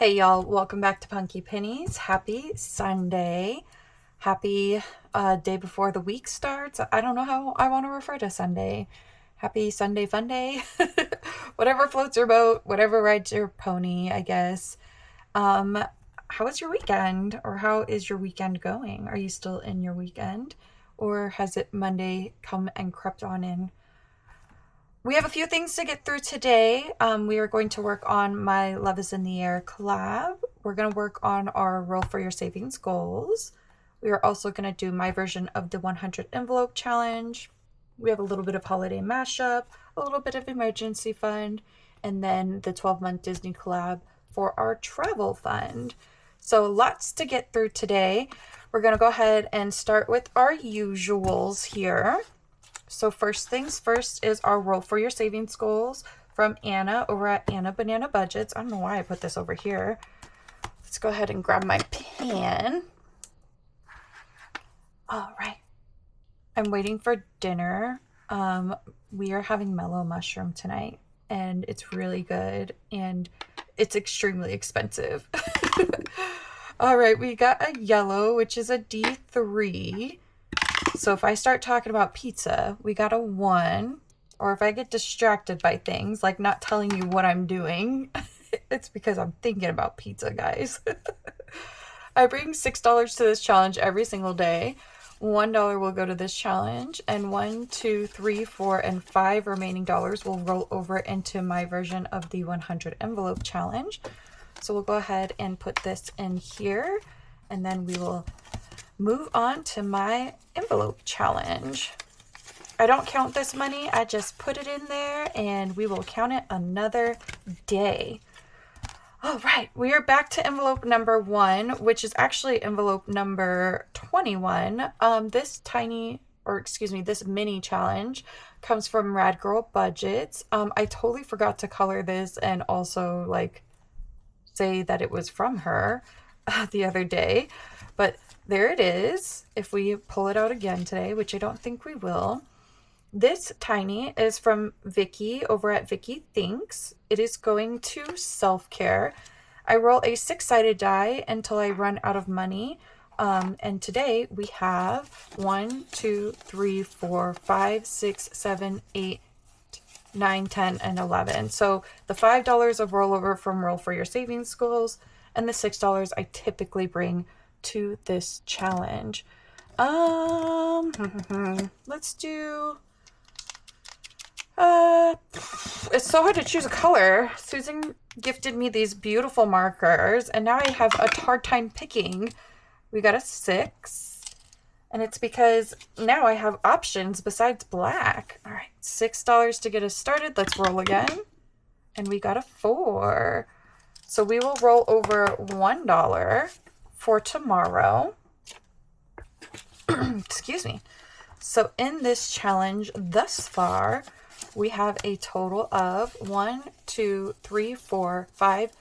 Hey y'all, welcome back to Punky Pennies. Happy Sunday. Happy day before the week starts. I don't know how I want to refer to Sunday. Happy Sunday fun day. Whatever floats your boat, whatever rides your pony, I guess. How was your weekend? Or how is your weekend going? Are you still in your weekend? Or has it Monday come and crept on in? We have a few things to get through today. We are going to work on my Love is in the Air collab. We're going to work on our Roll for Your Savings goals. We are also going to do my version of the 100 envelope challenge. We have a little bit of holiday mashup, a little bit of emergency fund, and then the 12-month Disney collab for our travel fund. So lots to get through today. We're going to go ahead and start with our usuals here. So first things first is our Roll for Your Savings goals from Anna over at Anna Banana Budgets. I don't know why I put this over here. Let's go ahead and grab my pen. All right. I'm waiting for dinner. We are having mellow mushroom tonight, and it's really good, and it's extremely expensive. All right, we got a yellow, which is a D3. So if I start talking about pizza, we got a 1. Or if I get distracted by things, like not telling you what I'm doing, it's because I'm thinking about pizza, guys. I bring $6 to this challenge every single day. $1 will go to this challenge, and 1, 2, 3, 4, and 5 remaining dollars will roll over into my version of the 100 envelope challenge. So we'll go ahead and put this in here, and then we will move on to my envelope challenge. I don't count this money, I just put it in there and we will count it another day. All right, we are back to envelope number 1, which is actually envelope number 21. This mini challenge comes from Rad Girl Budgets. I totally forgot to color this and also say that it was from her the other day, but there it is. If we pull it out again today, which I don't think we will. This tiny is from Vicky over at Vicky Thinks. It is going to self-care. I roll a 6-sided die until I run out of money. And today we have 1, 2, 3, 4, 5, 6, 7, 8, 9, 10, and 11. So the $5 of rollover from Roll for Your Savings goals and the $6 I typically bring to this challenge. Let's do it's so hard to choose a color. Susan gifted me these beautiful markers and now I have a hard time picking. We got a 6, and it's because now I have options besides black. All right, $6 to get us started. Let's roll again, and we got a 4. So we will roll over $1 for tomorrow. Excuse me. So in this challenge thus far, we have a total of 1, 2, 3, 4, 5,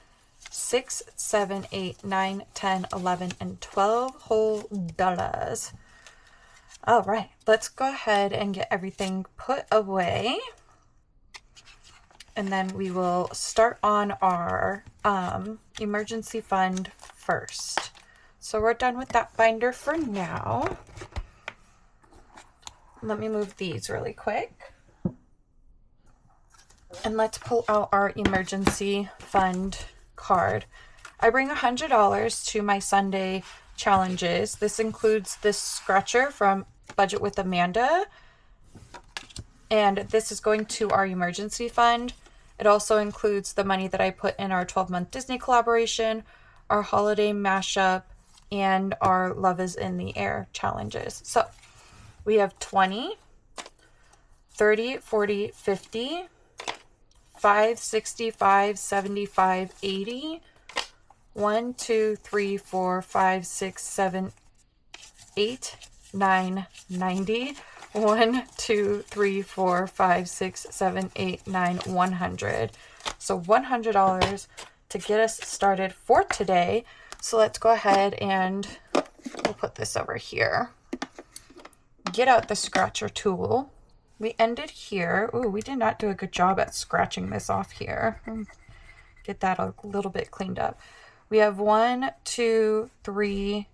6, 7, 8, 9, 10, 11, and 12 whole dollars. All right, let's go ahead and get everything put away. And then we will start on our emergency fund first. So we're done with that binder for now. Let me move these really quick. And let's pull out our emergency fund card. I bring $100 to my Sunday challenges. This includes this scratcher from Budget with Amanda. And this is going to our emergency fund. It also includes the money that I put in our 12-month Disney collaboration, our holiday mashup, and our Love is in the Air challenges. So we have 20, 30, 40, 50, 5, 65, 75, 80, 1, 2, 3, 4, 5, 6, 7, 8, 9, 90, 1, 2, 3, 4, 5, 6, 7, 8, 9, 100. So $100 to get us started for today. So let's go ahead and we'll put this over here. Get out the scratcher tool. We ended here. Ooh, we did not do a good job at scratching this off here. Get that a little bit cleaned up. We have 1, 2, 3.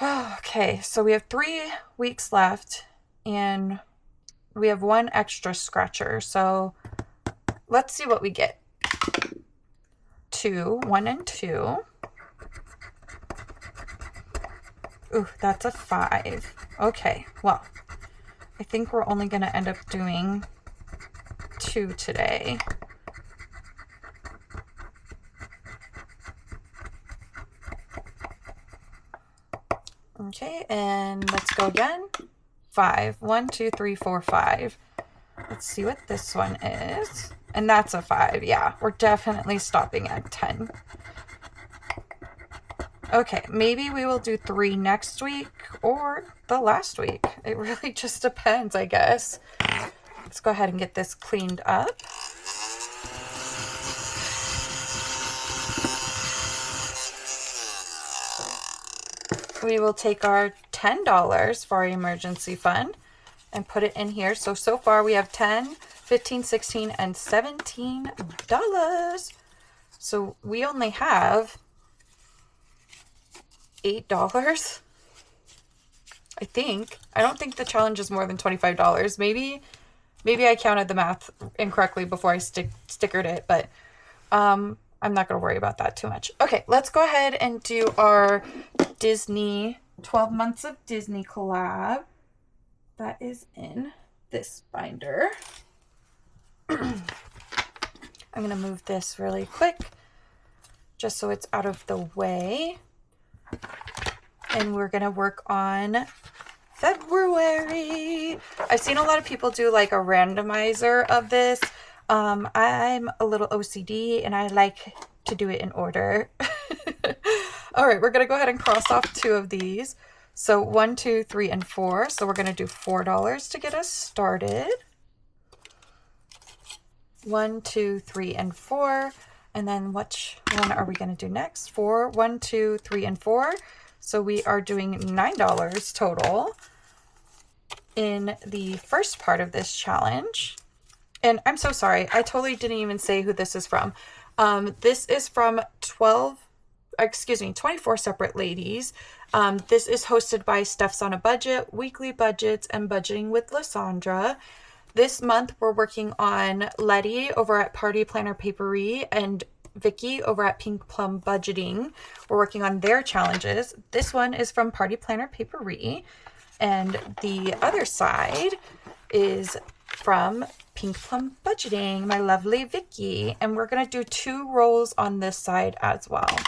Okay, so we have 3 weeks left, and we have 1 extra scratcher. So let's see what we get. 2, 1 and 2. Ooh, that's a 5. Okay, well, I think we're only going to end up doing 2 today. Okay, and let's go again. 5. 1, 2, 3, 4, 5. Let's see what this one is. And that's a 5. Yeah, we're definitely stopping at 10. Okay, maybe we will do 3 next week or the last week. It really just depends, I guess. Let's go ahead and get this cleaned up. We will take our $10 for our emergency fund and put it in here. So far we have $10, $15, $16, and $17. So we only have $8, I think. I don't think the challenge is more than $25. Maybe I counted the math incorrectly before I stickered it, but I'm not going to worry about that too much. Okay, let's go ahead and do our Disney 12 Months of Disney collab. That is in this binder. I'm going to move this really quick just so it's out of the way. And we're going to work on February. I've seen a lot of people do like a randomizer of this. I'm a little OCD and I like to do it in order. All right, we're going to go ahead and cross off 2 of these. So 1, 2, 3, and 4. So we're going to do $4 to get us started. 1, 2, 3, and 4. And then which one are we going to do next? 4, 1, 2, 3, and 4. So we are doing $9 total in the first part of this challenge. And I'm so sorry, I totally didn't even say who this is from. This is from 24 separate ladies. This is hosted by Steph's on a Budget, Weekly Budgets, and Budgeting with Lysandra. This month we're working on Letty over at Party Planner Papery and Vicky over at Pink Plum Budgeting. We're working on their challenges. This one is from Party Planner Papery, and the other side is from Pink Plum Budgeting, my lovely Vicky. And we're going to do 2 rolls on this side as well.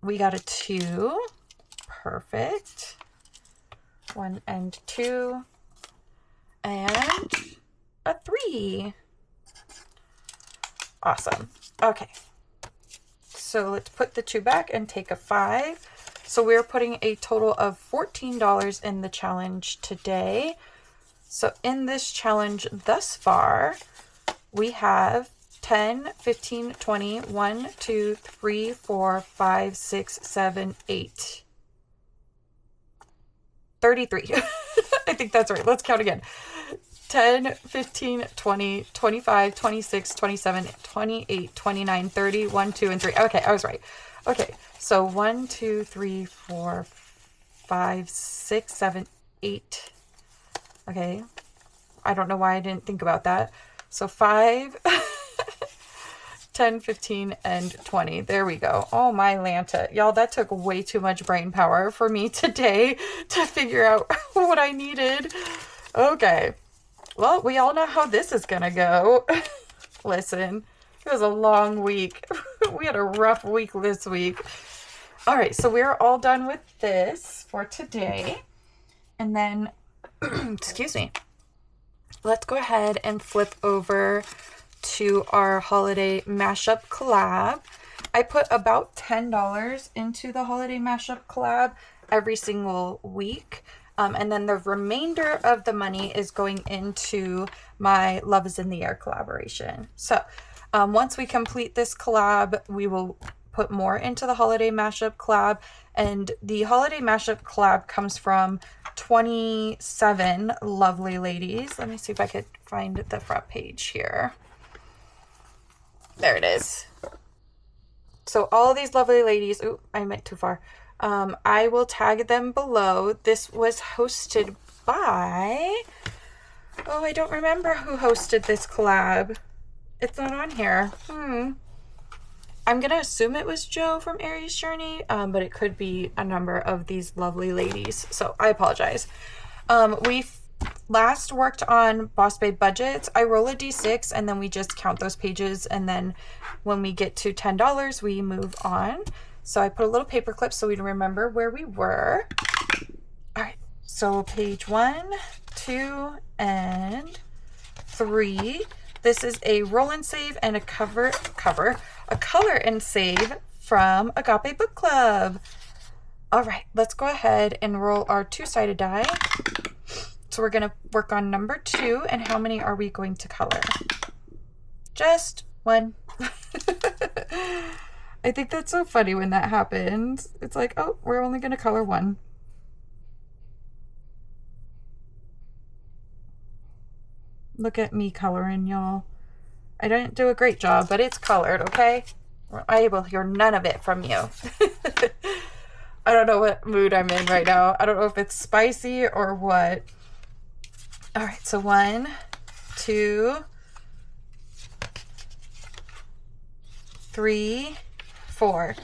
We got a 2. Perfect. 1 and 2. And a 3. Awesome. Okay. So let's put the 2 back and take a 5. So we're putting a total of $14 in the challenge today. So in this challenge thus far, we have 10, 15, 20, 1, 2, 3, 4, 5, 6, 7, 8. 33. I think that's right. Let's count again. 10, 15, 20, 25, 26, 27, 28, 29, 30, 1, 2, and 3. Okay, I was right. Okay, so 1, 2, 3, 4, 5, 6, 7, 8. Okay, I don't know why I didn't think about that. So 5, 10, 15, and 20. There we go. Oh my Lanta. Y'all, that took way too much brain power for me today to figure out what I needed. Okay. Well, we all know how this is gonna go. Listen, it was a long week. We had a rough week this week. All right, so we're all done with this for today. And then, excuse me, let's go ahead and flip over to our holiday mashup collab. I put about $10 into the holiday mashup collab every single week. And then the remainder of the money is going into my Love is in the Air collaboration. So once we complete this collab, we will put more into the holiday mashup collab. And the holiday mashup collab comes from 27 lovely ladies. Let me see if I could find the front page here. There it is. so all these lovely ladies, ooh, I went too far. I will tag them below. This was hosted by, oh, I don't remember who hosted this collab. It's not on here. I'm gonna assume it was Joe from Aries Journey, but it could be a number of these lovely ladies, so I apologize. We last worked on Boss Babe budgets. I roll a d6 and then we just count those pages, and then when we get to $10 we move on. So I put a little paper clip so we remember where we were. All right, so page 1, 2, and 3. This is a roll and save and a color and save from Agape Book Club. All right, let's go ahead and roll our 2-sided die. So we're gonna work on number 2, and how many are we going to color? Just 1. I think that's so funny when that happens. It's like, oh, we're only gonna color 1. Look at me coloring, y'all. I didn't do a great job, but it's colored, okay? I will hear none of it from you. I don't know what mood I'm in right now. I don't know if it's spicy or what. All right, so 1, 2, 3, 4.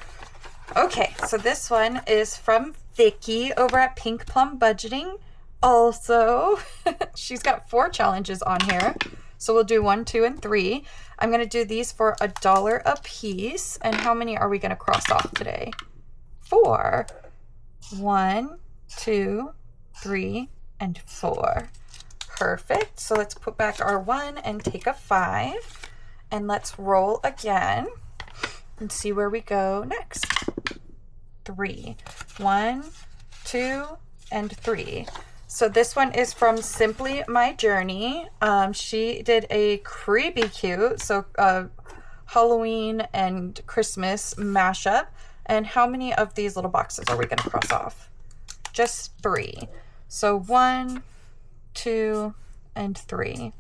Okay, so this one is from Vicky over at Pink Plum Budgeting. Also, she's got 4 challenges on here. So we'll do 1, 2, and 3. I'm going to do these for $1 a piece. And how many are we going to cross off today? 4. 1, 2, 3, and 4. Perfect. So let's put back our 1 and take a 5. And let's roll again and see where we go next. 3. 1, 2, and 3. So this one is from Simply My Journey. She did a creepy cute, so Halloween and Christmas mashup. And how many of these little boxes are we going to cross off? Just 3. So 1, 2, and 3.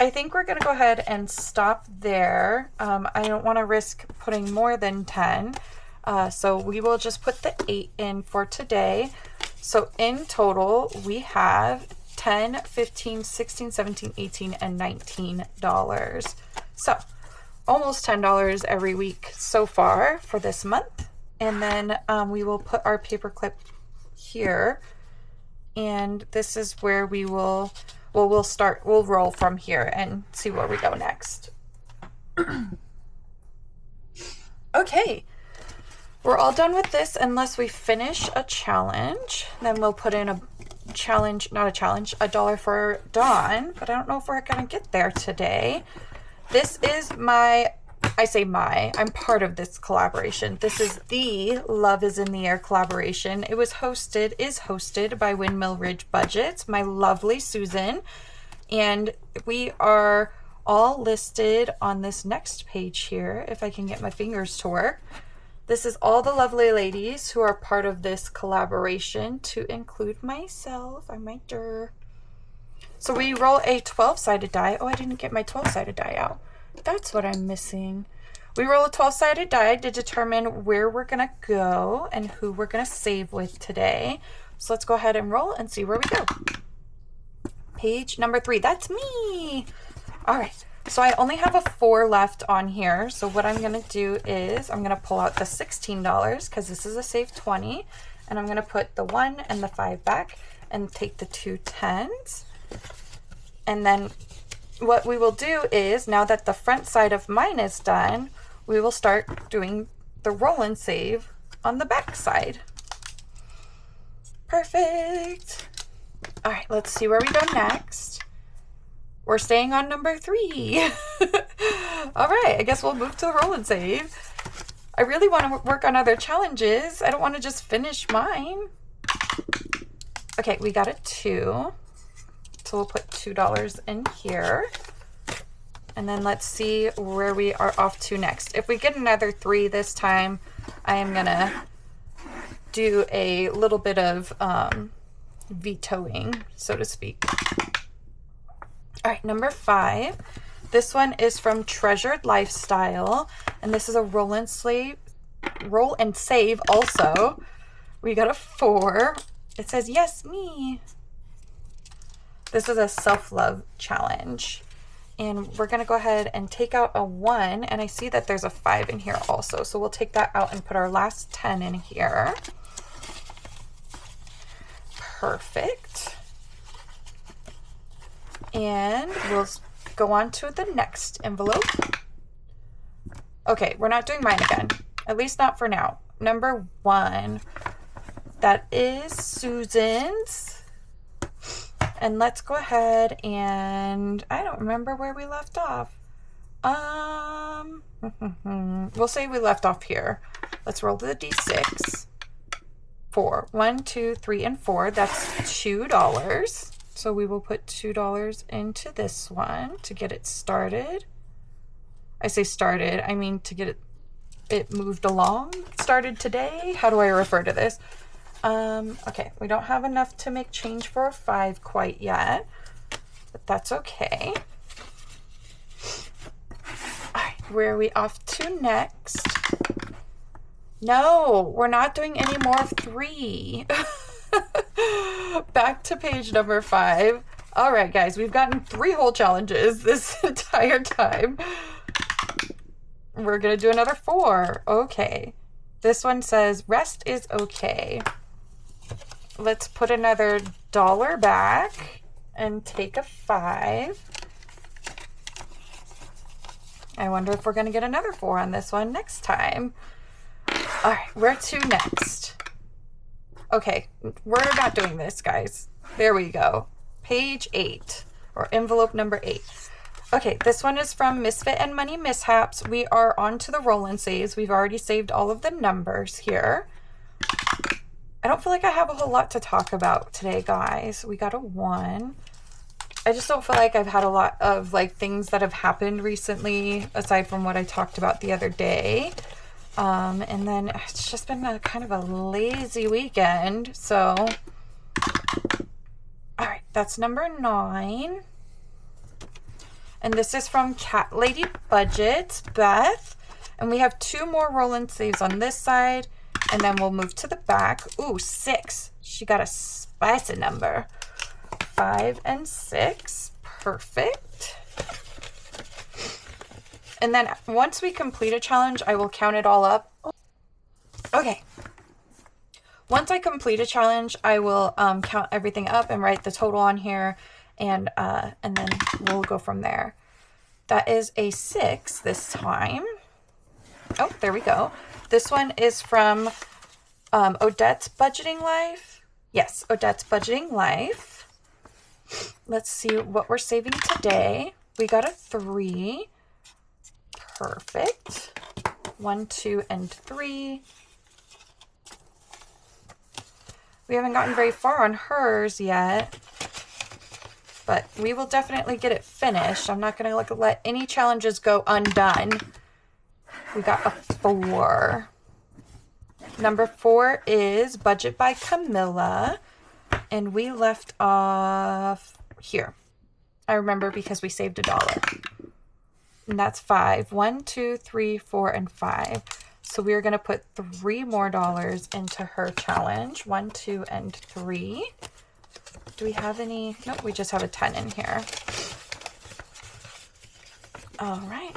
I think we're going to go ahead and stop there. I don't want to risk putting more than 10. So we will just put the 8 in for today. So in total, we have $10, $15, $16, $17, $18, and $19. So almost $10 every week so far for this month. And then we will put our paper clip here. And this is where we will, well, we'll roll from here and see where we go next. Okay. We're all done with this unless we finish a challenge. Then we'll put in a challenge, not a challenge, $1 for Dawn. But I don't know if we're going to get there today. This is I'm part of this collaboration. This is the Love is in the Air collaboration. It is hosted by Windmill Ridge Budgets, my lovely Susan. And we are all listed on this next page here, if I can get my fingers to work. This is all the lovely ladies who are part of this collaboration, to include myself. I'm my dir. So we roll a 12-sided die. Oh, I didn't get my 12-sided die out. That's what I'm missing. We roll a 12-sided die to determine where we're going to go and who we're going to save with today. So let's go ahead and roll and see where we go. Page number 3. That's me. All right. So I only have a 4 left on here. So what I'm going to do is I'm going to pull out the $16 because this is a save 20. And I'm going to put the 1 and the 5 back and take the 2 10s. And then what we will do is, now that the front side of mine is done, we will start doing the roll and save on the back side. Perfect. All right, let's see where we go next. We're staying on number 3. All right, I guess we'll move to the roll and save. I really want to work on other challenges. I don't want to just finish mine. Okay, we got a 2. So we'll put $2 in here. And then let's see where we are off to next. If we get another 3 this time, I am going to do a little bit of vetoing, so to speak. All right, number 5. This one is from Treasured Lifestyle. And this is a roll and save also. We got a 4. It says, yes, me. This is a self-love challenge. And we're going to go ahead and take out a 1. And I see that there's a 5 in here also. So we'll take that out and put our last 10 in here. Perfect. And we'll go on to the next envelope. Okay, we're not doing mine again. At least not for now. Number 1. That is Susan's. And let's go ahead and I don't remember where we left off. We'll say we left off here. Let's roll the D6. 4. 1, 2, 3, and 4. That's $2. So we will put $2 into this one to get it started. I say started, I mean to get it moved along. Started today. How do I refer to this? Okay, we don't have enough to make change for a 5 quite yet, but that's okay. All right, where are we off to next? No, we're not doing any more of 3. Back to page number 5. All right, guys, we've gotten 3 whole challenges this entire time. We're gonna do another 4. Okay. This one says rest is okay. Let's put another $1 back and take a 5. I wonder if we're gonna get another 4 on this one next time. All right, where to next? Okay, we're not doing this, guys. There we go. Page 8, or envelope number 8. Okay, this one is from Misfit and Money Mishaps. We are on to the roll and saves. We've already saved all of the numbers here. I don't feel like I have a whole lot to talk about today, guys. We got a 1. I just don't feel like I've had a lot of like things that have happened recently, aside from what I talked about the other day. And then it's just been a kind of a lazy weekend. So, all right, that's number 9. And this is from Cat Lady Budget, Beth. And we have 2 more roll-in saves on this side. And then we'll move to the back. Ooh, 6. She got a spicy number. 5 and 6. Perfect. And then once we complete a challenge, I will count it all up. Okay. Once I complete a challenge, I will count everything up and write the total on here. And then we'll go from there. That is a 6 this time. Oh, there we go. This one is from Odette's Budgeting Life. Yes, Odette's Budgeting Life. Let's see what we're saving today. We got a 3. Perfect. 1, 2, and 3. We haven't gotten very far on hers yet, but we will definitely get it finished. I'm not going to let any challenges go undone. We got a 4. Number 4 is Budget by Camilla, and we left off here. I remember because we saved $1. And that's 5. 1, 2, 3, 4, and 5. So we're going to put $3 more into her challenge. 1, 2, and 3. Do we have any? Nope, we just have a 10 in here. All right.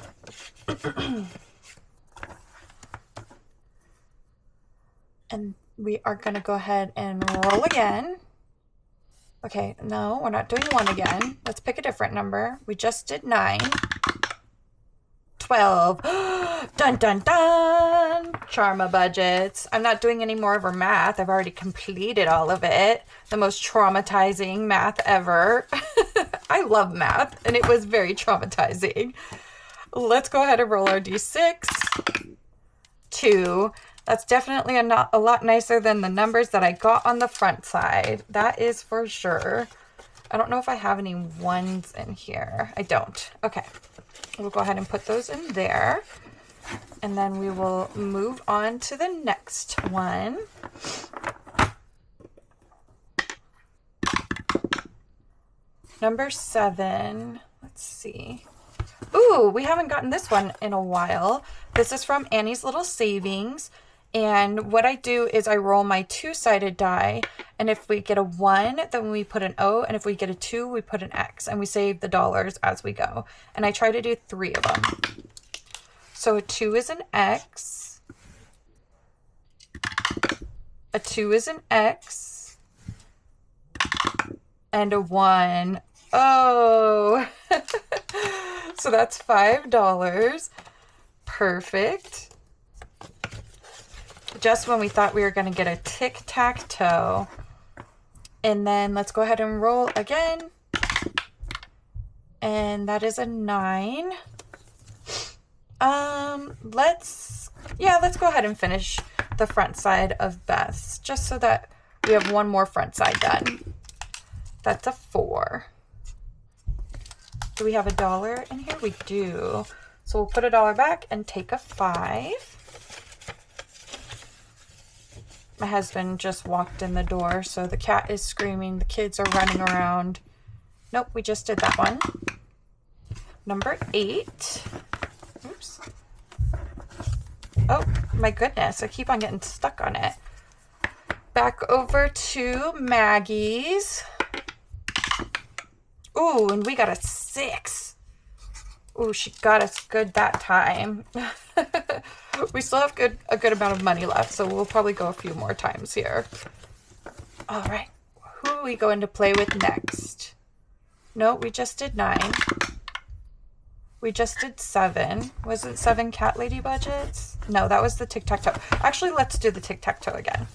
And we are going to go ahead and roll again. Okay, no, we're not doing 1 again. Let's pick a different number. We just did 9. 12. Dun, dun, dun. Charma budgets. I'm not doing any more of her math. I've already completed all of it. The most traumatizing math ever. I love math, and it was very traumatizing. Let's go ahead and roll our D6. 2. That's definitely a lot nicer than the numbers that I got on the front side. That is for sure. I don't know if I have any 1s in here. I don't. Okay. We'll go ahead and put those in there. And then we will move on to the next one. Number 7. Let's see. Ooh, we haven't gotten this one in a while. This is from Annie's Little Savings. And what I do is I roll my two-sided die. And if we get a 1, then we put an O. And if we get a 2, we put an X. And we save the dollars as we go. And I try to do 3 of them. So a 2 is an X. A 2 is an X. And a 1. Oh! So that's $5. Perfect. Just when we thought we were going to get a tic-tac-toe. And then let's go ahead and roll again. And that is a 9. Let's go ahead and finish the front side of Beth's, just so that we have one more front side done. That's a 4. Do we have $1 in here? We do. So we'll put $1 back and take a 5. My husband just walked in the door, so the cat is screaming. The kids are running around. Nope, we just did that one. Number 8. Oops. Oh, my goodness. I keep on getting stuck on it. Back over to Maggie's. Ooh, and we got a 6. Ooh, she got us good that time. We still have a good amount of money left, so we'll probably go a few more times here. All right, who are we going to play with next? No, we just did 9. We just did 7. Wasn't 7 cat lady budgets? No, that was the tic-tac-toe. Actually, let's do the tic-tac-toe again.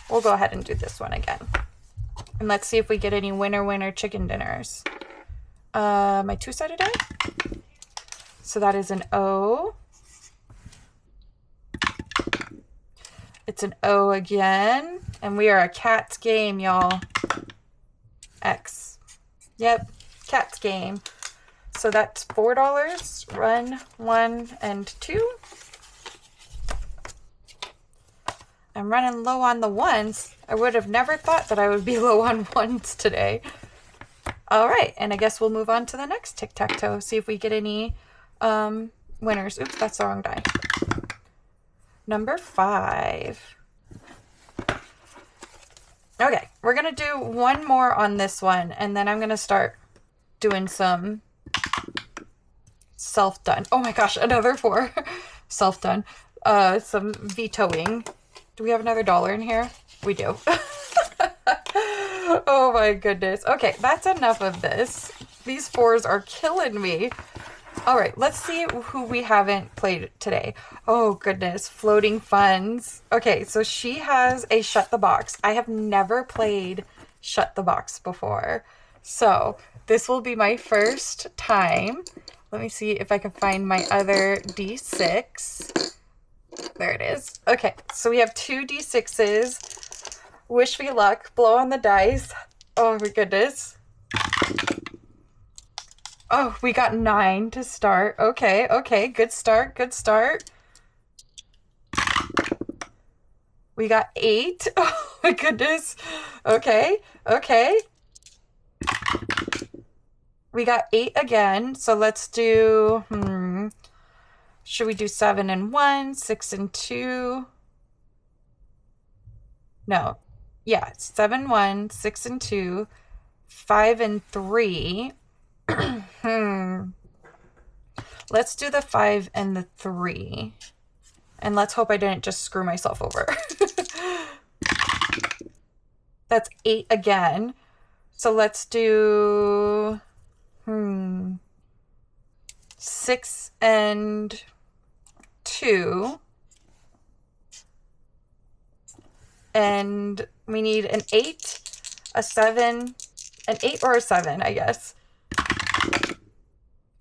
We'll go ahead and do this one again. And let's see if we get any winner chicken dinners. My two-sided die. So that is an O. It's an O again. And we are a cat's game, y'all. X. Yep, cat's game. So that's $4. Run 1 and 2. I'm running low on the ones. I would have never thought that I would be low on ones today. All right, and I guess we'll move on to the next tic-tac-toe. See if we get any winners. Oops, that's the wrong die. Number 5. Okay, we're going to do one more on this one, and then I'm going to start doing some self-done. Oh my gosh, another 4. Self-done. Some vetoing. Do we have another $1 in here? We do. Oh my goodness. Okay, that's enough of this. These 4s are killing me. All right, let's see who we haven't played today. Oh goodness, Floating Funds. Okay, so she has a Shut the Box. I have never played Shut the Box before. So this will be my first time. Let me see if I can find my other D6. There it is. Okay, so we have 2 D6s. Wish me luck. Blow on the dice. Oh my goodness. Oh, we got 9 to start. Okay, okay. Good start. Good start. We got 8. Oh my goodness. Okay, okay. We got 8 again. So let's do, should we do 7 and 1, 6 and 2? No. Yeah, 7, 1, 6 and 2, 5 and 3. Let's do the 5 and the 3. And let's hope I didn't just screw myself over. That's 8 again. So let's do 6 and 2. And we need an 8, a 7, an 8 or a 7, I guess.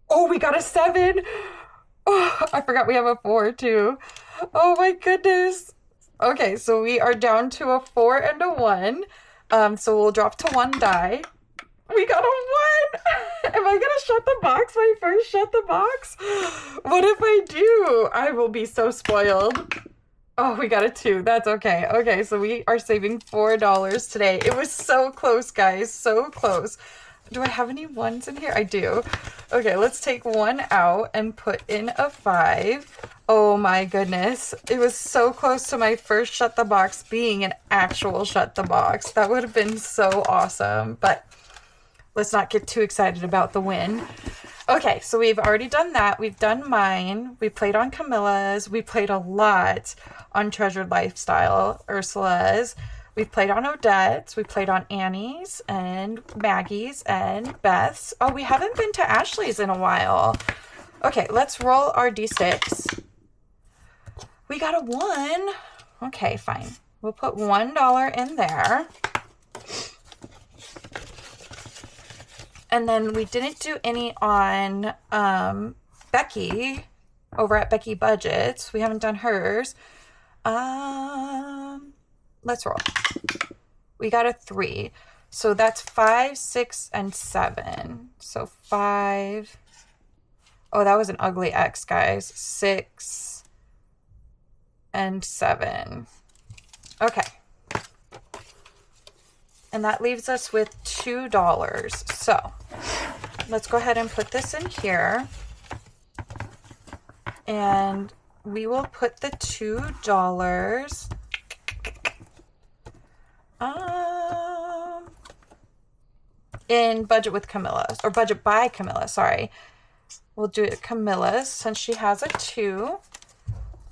Oh, we got a 7. Oh, I forgot we have a 4 too. Oh my goodness. Okay, so we are down to a 4 and a 1. So we'll drop to 1 die. We got a 1. Am I gonna shut the box? My first shut the box? What if I do? I will be so spoiled. Oh, we got a 2. That's okay. Okay, so we are saving $4 today. It was so close, guys. So close. Do I have any ones in here? I do. Okay, let's take one out and put in a 5. Oh my goodness. It was so close to my first Shut the Box being an actual Shut the Box. That would have been so awesome. But let's not get too excited about the win. Okay, so we've already done that. We've done mine. We played on Camilla's. We played a lot on Treasured Lifestyle, Ursula's. We've played on Odette's. We played on Annie's and Maggie's and Beth's. Oh, we haven't been to Ashley's in a while. Okay, let's roll our D6. We got a 1. Okay, fine. We'll put $1 in there. And then we didn't do any on Becky over at Becky Budgets. We haven't done hers. Let's roll. We got a 3. So that's 5, 6, and 7. So 5. Oh, that was an ugly X, guys. 6 and 7. Okay. And that leaves us with $2. So let's go ahead and put this in here. And we will put the $2 in Budget with Camilla, or Budget by Camilla, sorry. We'll do it Camilla's since she has a 2.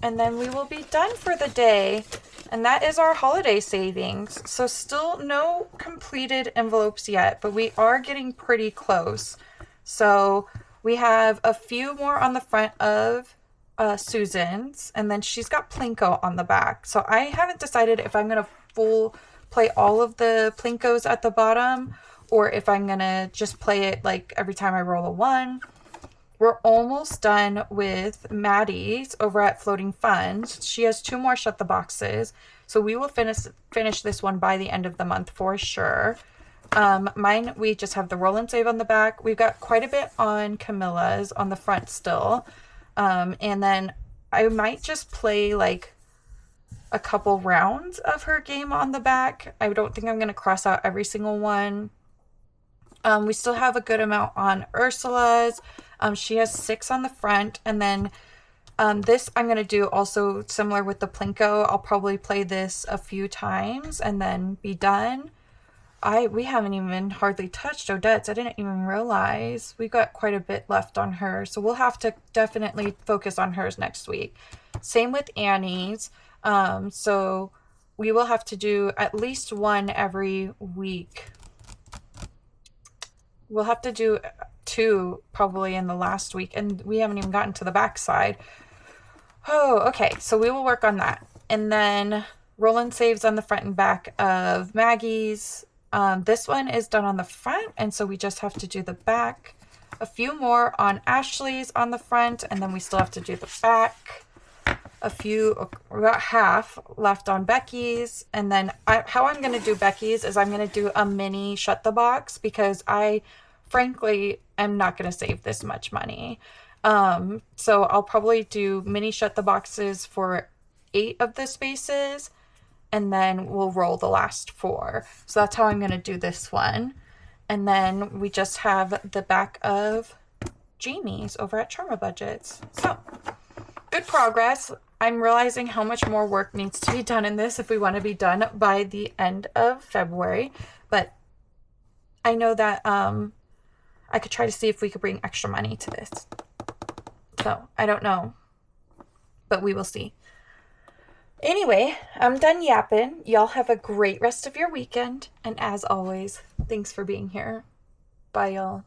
And then we will be done for the day. And that is our holiday savings. So still no completed envelopes yet, but we are getting pretty close. So we have a few more on the front of Susan's, and then she's got Plinko on the back. So I haven't decided if I'm going to full play all of the Plinkos at the bottom, or if I'm going to just play it like every time I roll a 1. We're almost done with Maddie's over at Floating Funds. She has 2 more Shut the Boxes. So we will finish this one by the end of the month for sure. Mine, we just have the roll and save on the back. We've got quite a bit on Camilla's on the front still. And then I might just play like a couple rounds of her game on the back. I don't think I'm going to cross out every single one. We still have a good amount on Ursula's. She has 6 on the front, and then this I'm going to do also similar with the Plinko. I'll probably play this a few times and then be done. We haven't even hardly touched Odette's. I didn't even realize. We've got quite a bit left on her, so we'll have to definitely focus on hers next week. Same with Annie's. So we will have to do at least one every week. We'll have to do 2 probably in the last week, and we haven't even gotten to the back side. Oh, okay. So we will work on that. And then roll and saves on the front and back of Maggie's. This one is done on the front, and so we just have to do the back. A few more on Ashley's on the front, and then we still have to do the back. About half left on Becky's. And then how I'm going to do Becky's is I'm going to do a mini Shut the Box, because I frankly am not going to save this much money. So I'll probably do mini Shut the Boxes for 8 of the spaces, and then we'll roll the last 4. So that's how I'm going to do this one. And then we just have the back of Jamie's over at Charma Budgets. So good progress. I'm realizing how much more work needs to be done in this if we want to be done by the end of February. But I know that I could try to see if we could bring extra money to this. So I don't know, but we will see. Anyway, I'm done yapping. Y'all have a great rest of your weekend. And as always, thanks for being here. Bye, y'all.